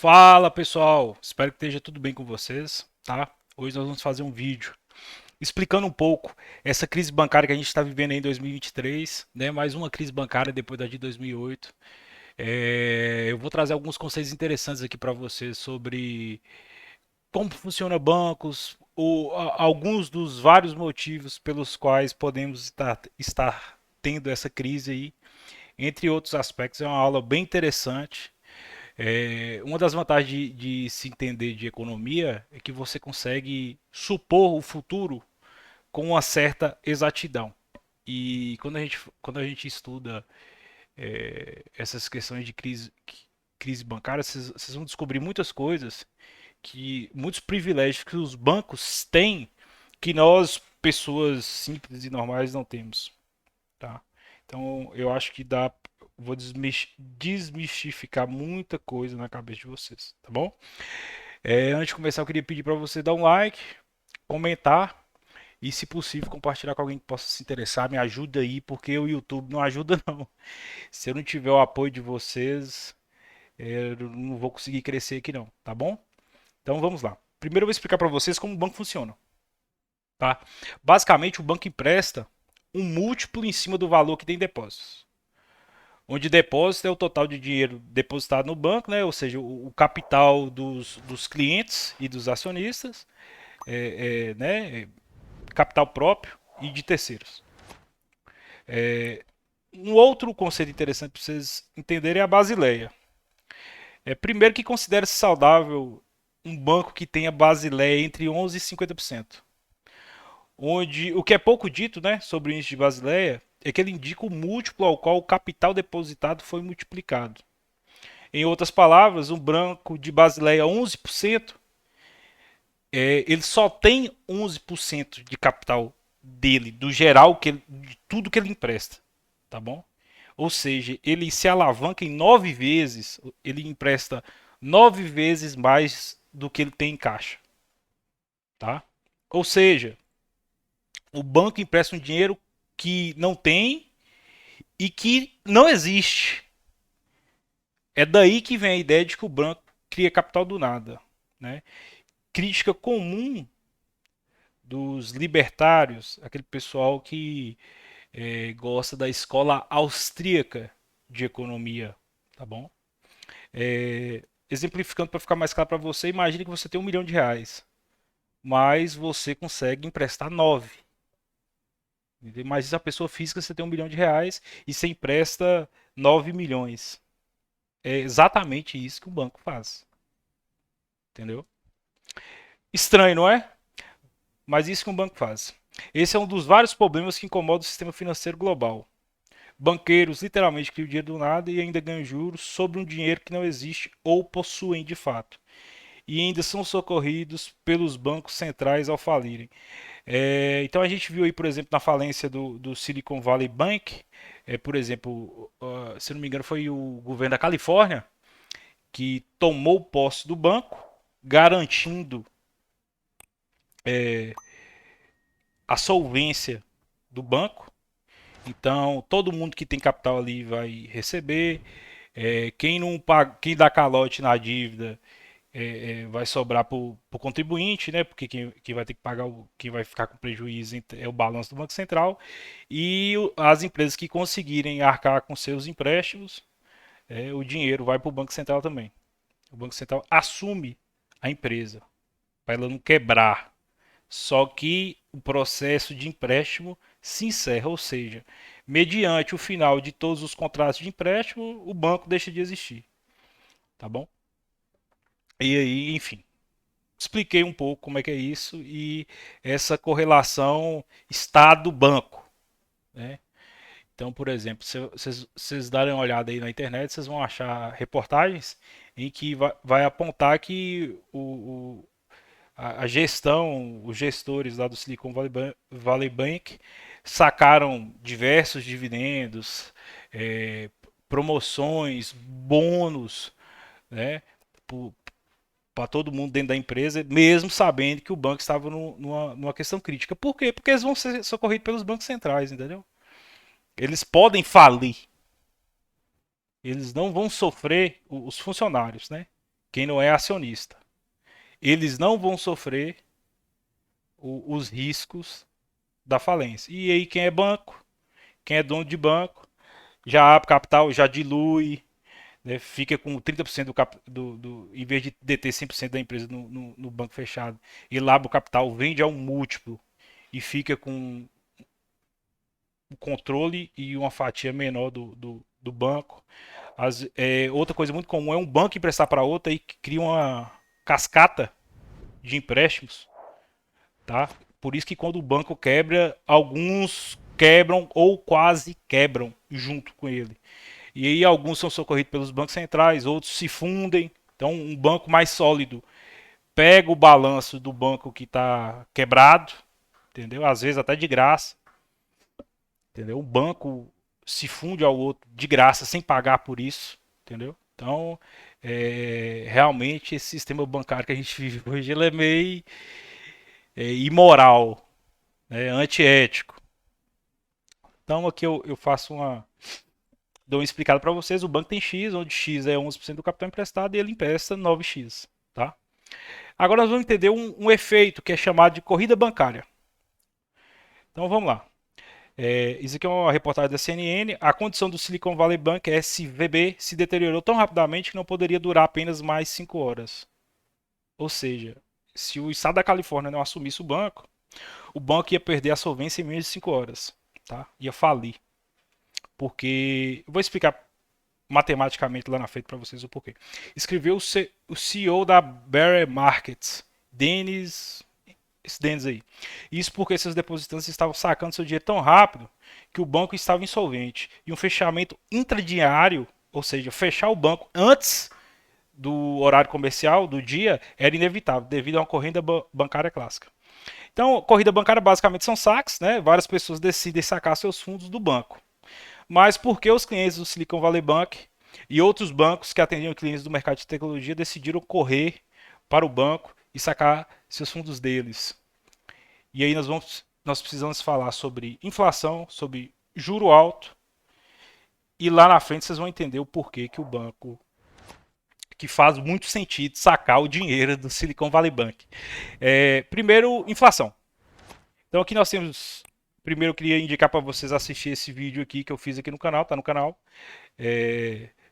Fala pessoal, espero que esteja tudo bem com vocês, tá? Hoje nós vamos fazer um vídeo explicando um pouco essa crise bancária que a gente está vivendo aí em 2023, né? Mais uma crise bancária depois da de 2008. Eu vou trazer alguns conceitos interessantes aqui para vocês sobre como funciona bancos, alguns dos vários motivos pelos quais podemos estar tendo essa crise aí, entre outros aspectos. É uma aula bem interessante. Uma das vantagens de se entender de economia é que você consegue supor o futuro com uma certa exatidão. E quando a gente estuda essas questões de crise bancária, vocês vão descobrir muitas coisas, muitos privilégios que os bancos têm que nós, pessoas simples e normais, não temos. Tá? Então, eu acho que vou desmistificar muita coisa na cabeça de vocês, tá bom? Antes de começar, eu queria pedir para você dar um like, comentar e, se possível, compartilhar com alguém que possa se interessar. Me ajuda aí, porque o YouTube não ajuda, não. Se eu não tiver o apoio de vocês, eu não vou conseguir crescer aqui, não, tá bom? Então, vamos lá. Primeiro, eu vou explicar para vocês como o banco funciona, tá? Basicamente, o banco empresta um múltiplo em cima do valor que tem em depósitos. Onde depósito é o total de dinheiro depositado no banco, né? Ou seja, o capital dos clientes e dos acionistas, né? Capital próprio e de terceiros. Um outro conceito interessante para vocês entenderem é a Basileia. Primeiro que considera-se saudável um banco que tenha Basileia entre 11% e 50%. Onde o que é pouco dito, né, sobre o índice de Basileia é que ele indica o múltiplo ao qual o capital depositado foi multiplicado. Em outras palavras, um banco de Basileia 11%, ele só tem 11% de capital dele, do geral, de tudo que ele empresta. Tá bom? Ou seja, ele se alavanca em 9 vezes, ele empresta 9 vezes mais do que ele tem em caixa. Tá? Ou seja, o banco empresta um dinheiro que não tem e que não existe. É daí que vem a ideia de que o banco cria capital do nada. Né? Crítica comum dos libertários, aquele pessoal que gosta da escola austríaca de economia, tá bom? Exemplificando para ficar mais claro para você, imagine que você tem R$ 1 milhão, mas você consegue emprestar 9. Mas a pessoa física você tem R$ 1 milhão e você empresta 9 milhões. É exatamente isso que o banco faz, entendeu? Estranho, não é? Mas isso que um banco faz. Esse é um dos vários problemas que incomodam o sistema financeiro global. Banqueiros literalmente criam dinheiro do nada e ainda ganham juros sobre um dinheiro que não existe ou possuem de fato. E ainda são socorridos pelos bancos centrais ao falirem. Então a gente viu aí, por exemplo, na falência do Silicon Valley Bank, por exemplo, se não me engano, foi o governo da Califórnia que tomou posse do banco, garantindo a solvência do banco. Então, todo mundo que tem capital ali vai receber. Quem não paga, quem dá calote na dívida vai sobrar para o contribuinte, né? Porque quem vai ter que pagar, quem vai ficar com prejuízo é o balanço do Banco Central. E as empresas que conseguirem arcar com seus empréstimos, o dinheiro vai para o Banco Central também. O Banco Central assume a empresa para ela não quebrar. Só que o processo de empréstimo se encerra, ou seja, mediante o final de todos os contratos de empréstimo, o banco deixa de existir, tá bom? E aí, enfim, expliquei um pouco como é que é isso e essa correlação Estado-banco, né? Então, por exemplo, se vocês darem uma olhada aí na internet, vocês vão achar reportagens em que vai apontar que a gestão, os gestores lá do Silicon Valley Bank sacaram diversos dividendos, promoções, bônus, né, para todo mundo dentro da empresa, mesmo sabendo que o banco estava numa questão crítica. Por quê? Porque eles vão ser socorridos pelos bancos centrais, entendeu? Eles podem falir, eles não vão sofrer os funcionários, né? quem não é acionista. Eles não vão sofrer os riscos da falência. E aí quem é banco, quem é dono de banco, já abre capital, já dilui, né, fica com 30% em vez de deter 100% da empresa no banco fechado, ele abre o capital, vende a um múltiplo e fica com o controle e uma fatia menor do banco. Outra coisa muito comum é um banco emprestar para outra e cria uma cascata de empréstimos, tá? Por isso que quando o banco quebra, alguns quebram ou quase quebram junto com ele. E aí alguns são socorridos pelos bancos centrais, outros se fundem. Então um banco mais sólido pega o balanço do banco que está quebrado, entendeu? Às vezes até de graça, entendeu? Um banco se funde ao outro de graça sem pagar por isso, entendeu? Então realmente esse sistema bancário que a gente vive hoje ele é meio imoral, né? Antiético. Então aqui eu faço uma dou uma explicada para vocês. O banco tem X, onde X é 11% do capital emprestado e ele empresta 9x, tá? Agora nós vamos entender um efeito que é chamado de corrida bancária. Então vamos lá. Isso aqui é uma reportagem da CNN. A condição do Silicon Valley Bank, SVB, se deteriorou tão rapidamente que não poderia durar apenas mais 5 horas. Ou seja, se o estado da Califórnia não assumisse o banco ia perder a solvência em menos de 5 horas. Tá? Ia falir. Porque. Eu vou explicar matematicamente lá na frente para vocês o porquê. Escreveu o CEO da Bear Markets, Dennis aí. Isso porque seus depositantes estavam sacando seu dinheiro tão rápido que o banco estava insolvente. E um fechamento intradiário, ou seja, fechar o banco antes do horário comercial do dia, era inevitável, devido a uma corrida bancária clássica. Então, corrida bancária basicamente são saques, né? Várias pessoas decidem sacar seus fundos do banco. Mas por que os clientes do Silicon Valley Bank e outros bancos que atendiam clientes do mercado de tecnologia decidiram correr para o banco e sacar seus fundos deles? E aí nós precisamos falar sobre inflação, sobre juro alto, e lá na frente vocês vão entender o porquê que o banco, que faz muito sentido sacar o dinheiro do Silicon Valley Bank. Primeiro, inflação. Então aqui nós temos. Primeiro eu queria indicar para vocês assistir esse vídeo aqui que eu fiz aqui no canal, tá no canal,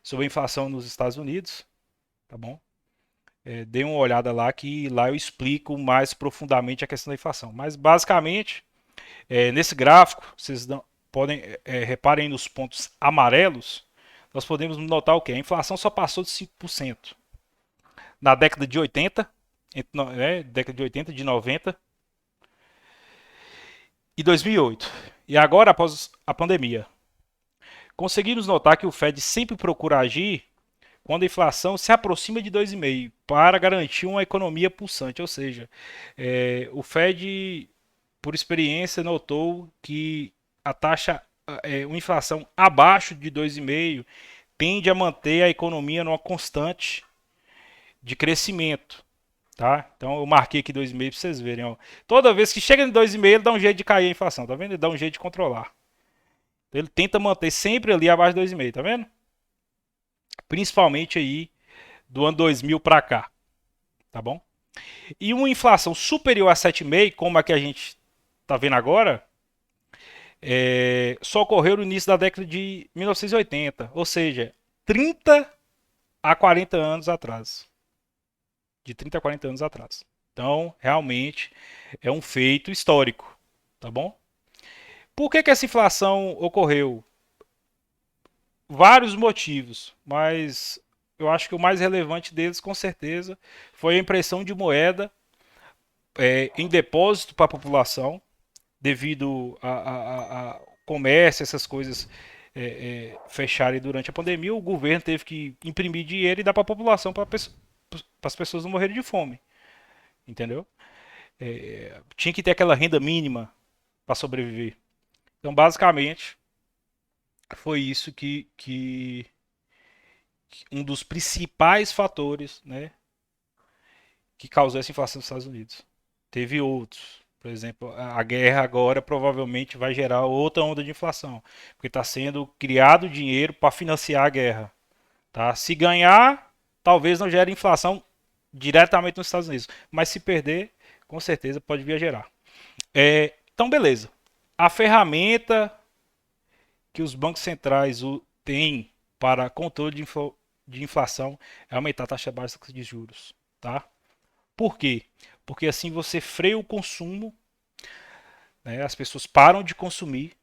sobre a inflação nos Estados Unidos, tá bom? Dê uma olhada lá que lá eu explico mais profundamente a questão da inflação. Mas basicamente, nesse gráfico, vocês podem reparem nos pontos amarelos, nós podemos notar o que? A inflação só passou de 5% na década de 80, década de 80, de 90 e 2008. E agora após a pandemia. Conseguimos notar que o Fed sempre procura agir quando a inflação se aproxima de 2,5% para garantir uma economia pulsante. Ou seja, o Fed, por experiência, notou que a taxa, uma inflação abaixo de 2,5% tende a manter a economia numa constante de crescimento. Tá? Então eu marquei aqui 2,5 para vocês verem. Ó. Toda vez que chega em 2,5 ele dá um jeito de cair a inflação, tá vendo? Ele dá um jeito de controlar. Então, ele tenta manter sempre ali abaixo de 2,5, tá vendo? Principalmente aí do ano 2000 para cá, tá bom? E uma inflação superior a 7,5, como a que a gente está vendo agora, só ocorreu no início da década de 1980, ou seja, 30 a 40 anos atrás. De 30 a 40 anos atrás. Então, realmente, é um feito histórico, tá bom? Por que essa inflação ocorreu? Vários motivos, mas eu acho que o mais relevante deles, com certeza, foi a impressão de moeda em depósito para a população, devido a comércio, essas coisas fecharem durante a pandemia, o governo teve que imprimir dinheiro e dar para a população para as pessoas não morrerem de fome, entendeu? Tinha que ter aquela renda mínima para sobreviver. Então, basicamente, foi isso que um dos principais fatores, né, que causou essa inflação nos Estados Unidos. Teve outros. Por exemplo, a guerra agora provavelmente vai gerar outra onda de inflação, porque está sendo criado dinheiro para financiar a guerra. Tá? Se ganhar, talvez não gere inflação diretamente nos Estados Unidos, mas se perder, com certeza pode vir a gerar. Então, beleza. A ferramenta que os bancos centrais têm para controle de inflação é aumentar a taxa básica de juros, tá? Por quê? Porque assim você freia o consumo, né? As pessoas param de consumir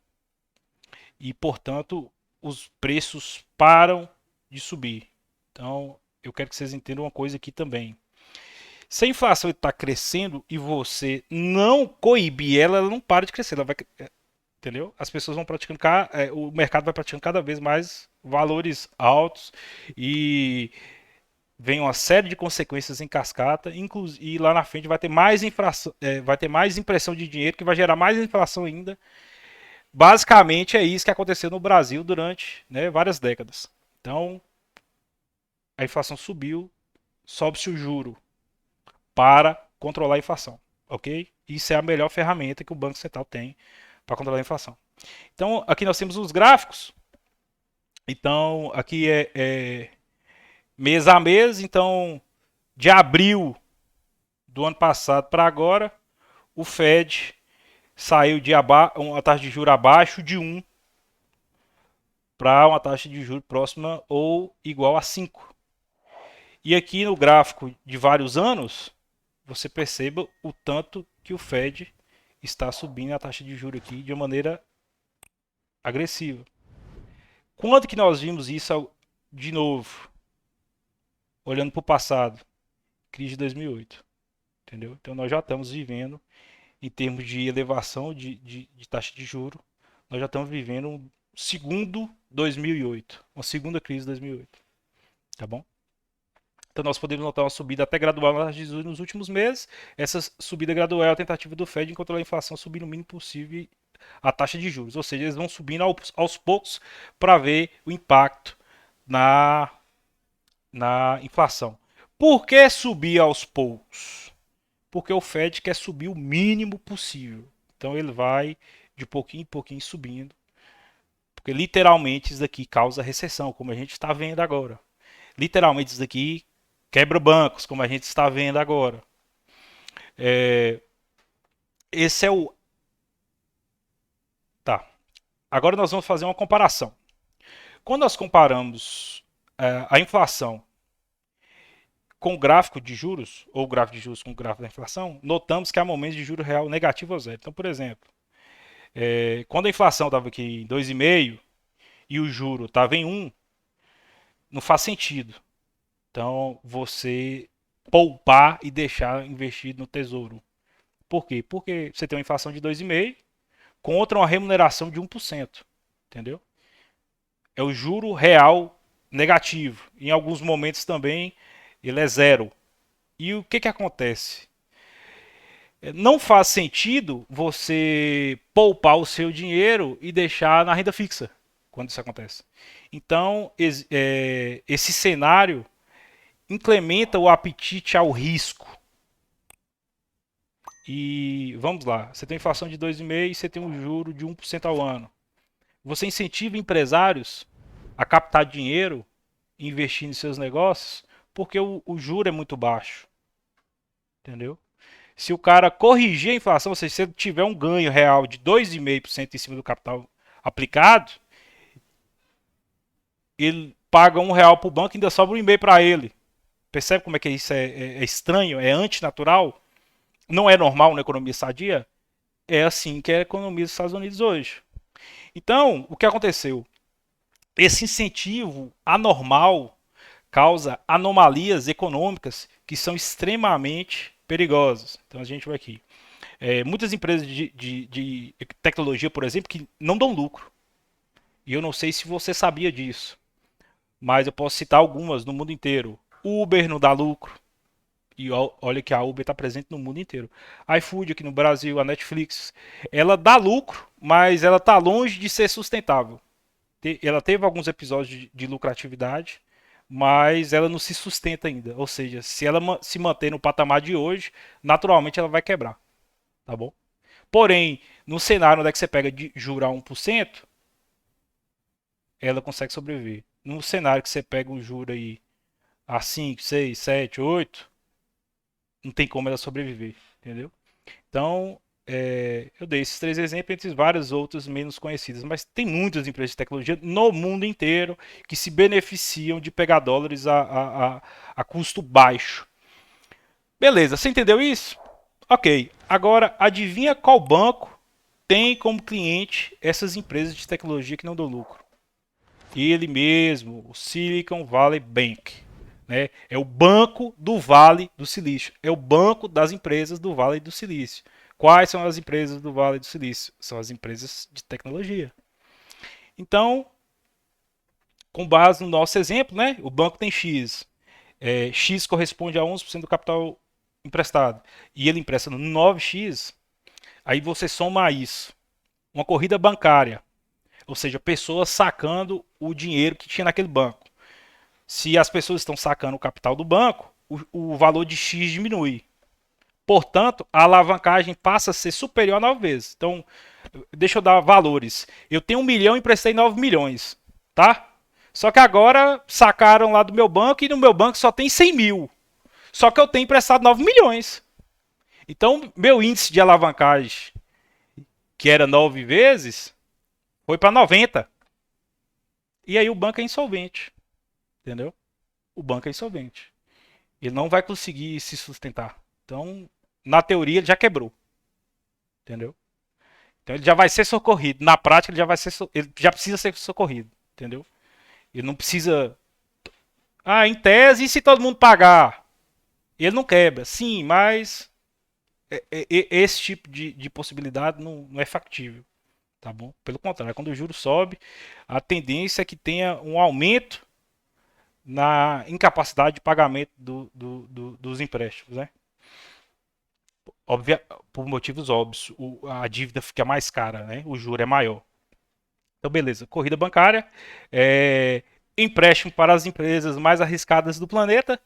e, portanto, os preços param de subir. Então, eu quero que vocês entendam uma coisa aqui também. Se a inflação está crescendo e você não coibir ela, ela não para de crescer. Ela vai, entendeu? As pessoas vão praticando, o mercado vai praticando cada vez mais valores altos e vem uma série de consequências em cascata, e lá na frente vai ter mais inflação, vai ter mais impressão de dinheiro que vai gerar mais inflação ainda. Basicamente é isso que aconteceu no Brasil durante, né, várias décadas. Então a inflação subiu, sobe-se o juro para controlar a inflação, ok? Isso é a melhor ferramenta que o Banco Central tem para controlar a inflação. Então aqui nós temos os gráficos. Então aqui é mês a mês. Então de abril do ano passado para agora, o Fed saiu de uma taxa de juros abaixo de 1 para uma taxa de juros próxima ou igual a 5. E aqui no gráfico de vários anos, você perceba o tanto que o Fed está subindo a taxa de juros aqui de maneira agressiva. Quando que nós vimos isso de novo? Olhando para o passado, crise de 2008, entendeu? Então nós já estamos vivendo, em termos de elevação de taxa de juros, nós já estamos vivendo um segundo 2008, uma segunda crise de 2008, tá bom? Então nós podemos notar uma subida até gradual na taxa de juros nos últimos meses. Essa subida gradual é a tentativa do Fed em controlar a inflação, subindo o mínimo possível a taxa de juros. Ou seja, eles vão subindo aos poucos para ver o impacto na inflação. Por que subir aos poucos? Porque o Fed quer subir o mínimo possível. Então ele vai de pouquinho em pouquinho subindo. Porque literalmente isso daqui causa recessão, como a gente está vendo agora. Literalmente isso daqui quebra bancos, como a gente está vendo agora. Esse é o. Tá. Agora nós vamos fazer uma comparação. Quando nós comparamos a inflação com o gráfico de juros, ou o gráfico de juros com o gráfico da inflação, notamos que há momentos de juro real negativo ou zero. Então, por exemplo, quando a inflação estava aqui em 2,5 e o juro estava em 1, não faz sentido. Então, você poupar e deixar investido no tesouro. Por quê? Porque você tem uma inflação de 2,5 contra uma remuneração de 1%. Entendeu? É o juro real negativo. Em alguns momentos também ele é zero. E o que acontece? Não faz sentido você poupar o seu dinheiro e deixar na renda fixa quando isso acontece. Então, esse cenário incrementa o apetite ao risco. E vamos lá, você tem inflação de 2,5% e você tem um juro de 1% ao ano. Você incentiva empresários a captar dinheiro e investir em seus negócios porque o juro é muito baixo. Entendeu? Se o cara corrigir a inflação, ou seja, se ele tiver um ganho real de 2,5% em cima do capital aplicado, ele paga R$ 1 para o banco e ainda sobra 1,5 para ele. Percebe como é que isso é estranho, é antinatural? Não é normal na economia sadia? É assim que é a economia dos Estados Unidos hoje. Então, o que aconteceu? Esse incentivo anormal causa anomalias econômicas que são extremamente perigosas. Então a gente vai aqui. Muitas empresas de tecnologia, por exemplo, que não dão lucro. E eu não sei se você sabia disso, mas eu posso citar algumas no mundo inteiro. Uber não dá lucro. E olha que a Uber está presente no mundo inteiro. A iFood aqui no Brasil, a Netflix, ela dá lucro, mas ela está longe de ser sustentável. Ela teve alguns episódios de lucratividade, mas ela não se sustenta ainda. Ou seja, se ela se manter no patamar de hoje, naturalmente ela vai quebrar. Tá bom? Porém, no cenário onde é que você pega de jurar 1%, ela consegue sobreviver. No cenário que você pega um juro aí a 5, 6, 7, 8, não tem como ela sobreviver, entendeu? Então, eu dei esses três exemplos entre várias outras menos conhecidas, mas tem muitas empresas de tecnologia no mundo inteiro que se beneficiam de pegar dólares a custo baixo. Beleza, você entendeu isso? Ok. Agora, adivinha qual banco tem como cliente essas empresas de tecnologia que não dão lucro? Ele mesmo, o Silicon Valley Bank. Né? É o banco do Vale do Silício. É o banco das empresas do Vale do Silício. Quais são as empresas do Vale do Silício? São as empresas de tecnologia. Então, com base no nosso exemplo, né? O banco tem X. X corresponde a 11% do capital emprestado. E ele empresta 9x. Aí você soma isso. Uma corrida bancária. Ou seja, pessoas sacando o dinheiro que tinha naquele banco. Se as pessoas estão sacando o capital do banco, o valor de X diminui. Portanto, a alavancagem passa a ser superior a 9 vezes. Então, deixa eu dar valores. Eu tenho 1 milhão e emprestei 9 milhões, tá? Só que agora sacaram lá do meu banco e no meu banco só tem 100 mil. Só que eu tenho emprestado 9 milhões. Então, meu índice de alavancagem, que era 9 vezes, foi para 90. E aí o banco é insolvente, entendeu? O banco é insolvente. Ele não vai conseguir se sustentar. Então, na teoria, ele já quebrou, entendeu? Então ele já vai ser socorrido. Na prática, ele já precisa ser socorrido, entendeu? Ele não precisa. Ah, em tese, e se todo mundo pagar? Ele não quebra. Sim, mas esse tipo de possibilidade não é factível, tá bom? Pelo contrário, quando o juro sobe, a tendência é que tenha um aumento na incapacidade de pagamento dos empréstimos, né? Óbvio, por motivos óbvios, a dívida fica mais cara, né? O juro é maior. Então, beleza. Corrida bancária, empréstimo para as empresas mais arriscadas do planeta.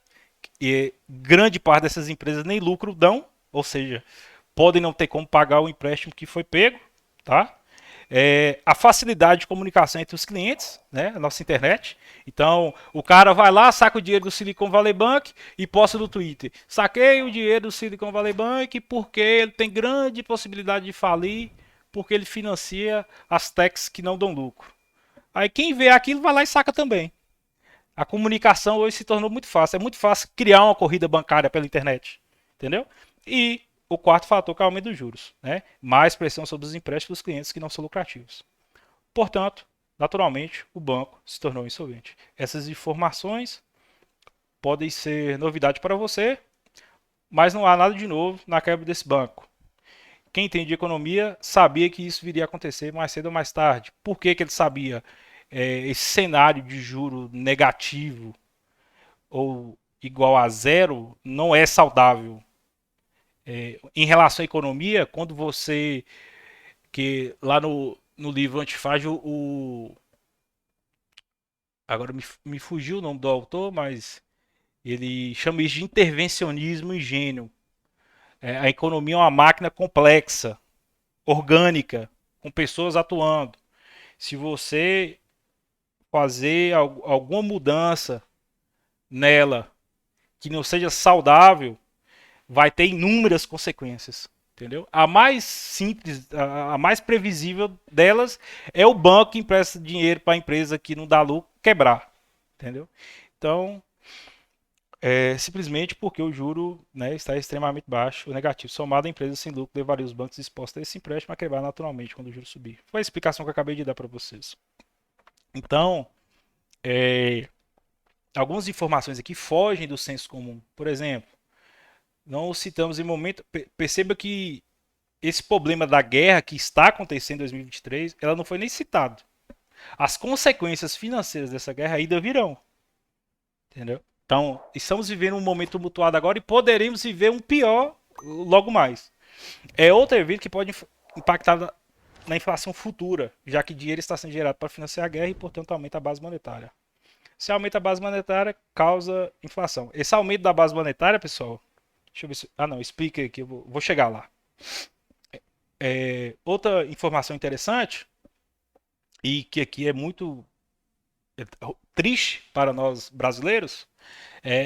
E grande parte dessas empresas nem lucro dão, ou seja, podem não ter como pagar o empréstimo que foi pego, tá? A facilidade de comunicação entre os clientes, né? A nossa internet. Então, o cara vai lá, saca o dinheiro do Silicon Valley Bank e posta no Twitter. Saquei o dinheiro do Silicon Valley Bank porque ele tem grande possibilidade de falir, porque ele financia as techs que não dão lucro. Aí quem vê aquilo vai lá e saca também. A comunicação hoje se tornou muito fácil. É muito fácil criar uma corrida bancária pela internet. Entendeu? E o quarto fator que é o aumento dos juros. Né? Mais pressão sobre os empréstimos dos clientes que não são lucrativos. Portanto, naturalmente, o banco se tornou insolvente. Essas informações podem ser novidade para você, mas não há nada de novo na quebra desse banco. Quem entende de economia sabia que isso viria a acontecer mais cedo ou mais tarde. Por que, que ele sabia? Esse cenário de juro negativo ou igual a zero não é saudável. Em relação à economia, quando você, que lá no livro Antifrágil, agora me fugiu o nome do autor, mas ele chama isso de intervencionismo ingênuo. A economia é uma máquina complexa, orgânica, com pessoas atuando. Se você fazer alguma mudança nela que não seja saudável, vai ter inúmeras consequências. Entendeu? A mais simples, a mais previsível delas é o banco que empresta dinheiro para a empresa que não dá lucro quebrar. Entendeu? Então, simplesmente porque o juro, né, está extremamente baixo, o negativo, somado a empresas sem lucro, levaria os bancos expostos a esse empréstimo a quebrar naturalmente quando o juro subir. Foi a explicação que eu acabei de dar para vocês. Então, é, algumas informações aqui fogem do senso comum. Por exemplo, não citamos em momento. Perceba que esse problema da guerra que está acontecendo em 2023, ela não foi nem citada. As consequências financeiras dessa guerra ainda virão. Entendeu? Então, estamos vivendo um momento tumultuado agora e poderemos viver um pior logo mais. É outro evento que pode impactar na inflação futura, já que dinheiro está sendo gerado para financiar a guerra e, portanto, aumenta a base monetária. Se aumenta a base monetária, causa inflação. Esse aumento da base monetária, pessoal, deixa eu ver se. Ah, não, explica aqui, eu vou chegar lá. Outra informação interessante, e que aqui é muito triste para nós brasileiros,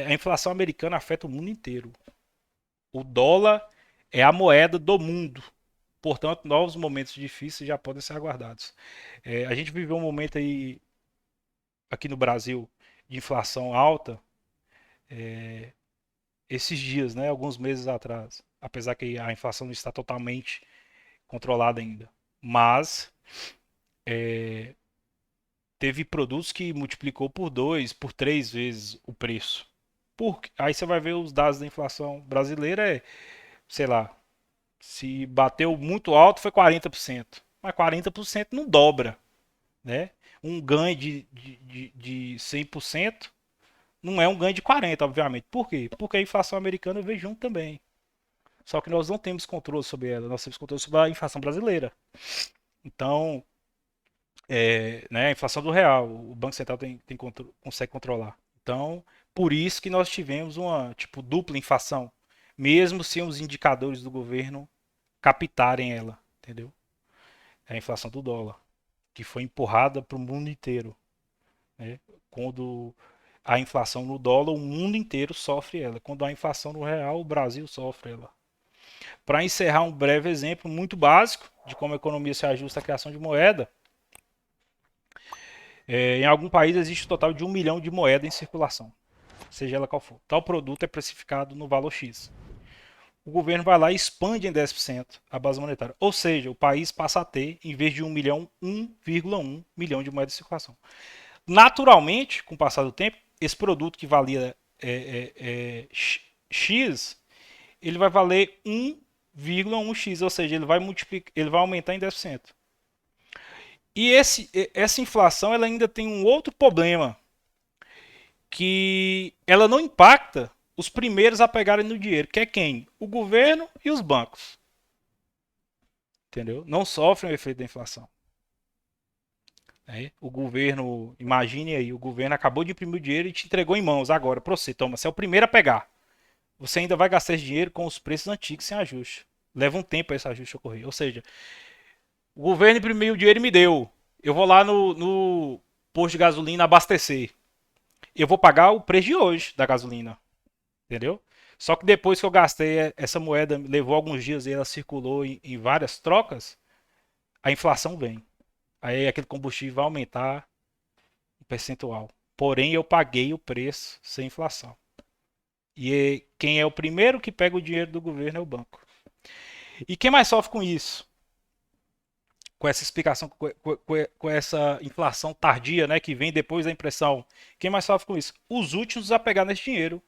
A inflação americana afeta o mundo inteiro. O dólar é a moeda do mundo. Portanto, novos momentos difíceis já podem ser aguardados. A gente viveu um momento aí, aqui no Brasil, de inflação alta, esses dias, né, alguns meses atrás. Apesar que a inflação não está totalmente controlada ainda. Mas teve produtos que multiplicou por 2, por 3 vezes o preço. Aí você vai ver os dados da inflação brasileira, sei lá, se bateu muito alto foi 40%. Mas 40% não dobra, né? Um ganho de 100% não é um ganho de 40%, obviamente. Por quê? Porque a inflação americana veio junto também. Só que nós não temos controle sobre ela, nós temos controle sobre a inflação brasileira. Então, né, a inflação do real, o Banco Central consegue controlar. Então, por isso que nós tivemos uma tipo dupla inflação, mesmo sem os indicadores do governo captarem ela, entendeu? É a inflação do dólar, que foi empurrada para o mundo inteiro, né? Quando a inflação no dólar, o mundo inteiro sofre ela. Quando a inflação no real, o Brasil sofre ela. Para encerrar, um breve exemplo muito básico de como a economia se ajusta à criação de moeda. Em algum país existe um total de 1 milhão de moeda em circulação, seja ela qual for. Tal produto é precificado no valor X. O governo vai lá e expande em 10% a base monetária. Ou seja, o país passa a ter, em vez de 1 milhão, 1,1 milhão de moedas em circulação. Naturalmente, com o passar do tempo, esse produto que valia X, ele vai valer 1,1x, ou seja, ele vai aumentar em 10%. E essa inflação ela ainda tem um outro problema, que ela não impacta os primeiros a pegarem no dinheiro, que é quem? O governo e os bancos. Entendeu? Não sofrem o efeito da inflação. O governo, imagine aí, o governo acabou de imprimir o dinheiro e te entregou em mãos agora para você. Toma, você é o primeiro a pegar. Você ainda vai gastar esse dinheiro com os preços antigos sem ajuste. Leva um tempo esse ajuste ocorrer. Ou seja, o governo imprimiu o dinheiro e me deu. Eu vou lá no posto de gasolina abastecer. Eu vou pagar o preço de hoje da gasolina. Entendeu? Só que depois que eu gastei essa moeda, levou alguns dias e ela circulou em várias trocas, a inflação vem. Aí aquele combustível vai aumentar o percentual. Porém, eu paguei o preço sem inflação. E quem é o primeiro que pega o dinheiro do governo é o banco. E quem mais sofre com isso? Com essa explicação, com essa inflação tardia, né, que vem depois da impressão. Quem mais sofre com isso? Os últimos a pegar nesse dinheiro.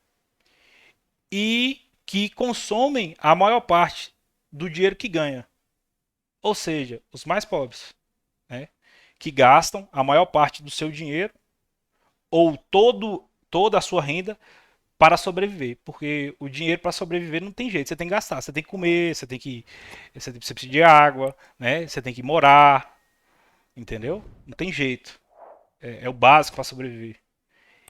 E que consomem a maior parte do dinheiro que ganha. Ou seja, os mais pobres, né, que gastam a maior parte do seu dinheiro ou toda a sua renda para sobreviver, porque o dinheiro para sobreviver não tem jeito, você tem que gastar, você tem que comer, você precisa de água, né? Você tem que morar, entendeu? Não tem jeito, é o básico para sobreviver.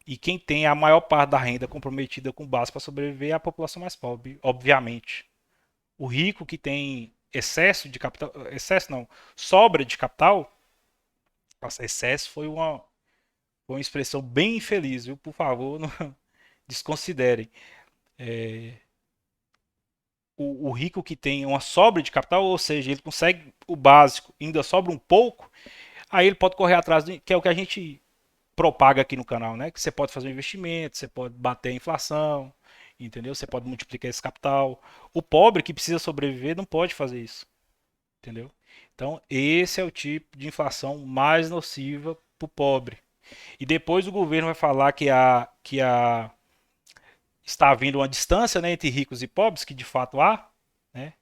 E quem tem a maior parte da renda comprometida com o básico para sobreviver é a população mais pobre, obviamente. O rico que tem excesso de capital, excesso não, sobra de capital, nossa, excesso foi uma expressão bem infeliz, viu? Por favor, não desconsiderem. O rico que tem uma sobra de capital, ou seja, ele consegue o básico, ainda sobra um pouco, aí ele pode correr atrás, que é o que a gente propaga aqui no canal, né? Que você pode fazer um investimento, você pode bater a inflação, entendeu? Você pode multiplicar esse capital. O pobre que precisa sobreviver não pode fazer isso, entendeu? Então, esse é o tipo de inflação mais nociva para o pobre. E depois o governo vai falar que está havendo uma distância, né, entre ricos e pobres, que de fato há, né,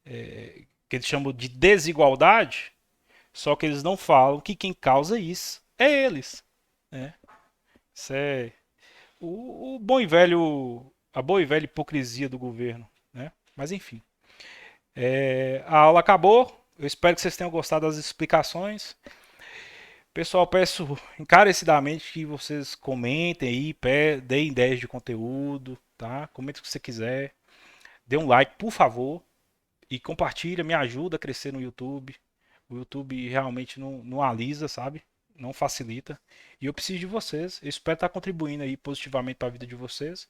que eles chamam de desigualdade, só que eles não falam que quem causa isso é eles. Né? Isso é o bom e velho, a boa e velha hipocrisia do governo. Né? Mas enfim, a aula acabou. Eu espero que vocês tenham gostado das explicações. Pessoal, peço encarecidamente que vocês comentem aí, deem ideias de conteúdo, tá? Comente o que você quiser. Dê um like, por favor. E compartilha, me ajuda a crescer no YouTube. O YouTube realmente não alisa, sabe? não facilita. E eu preciso de vocês. Eu espero estar contribuindo aí positivamente para a vida de vocês.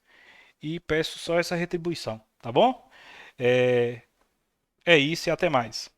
E peço só essa retribuição, tá bom? É, é isso e até mais.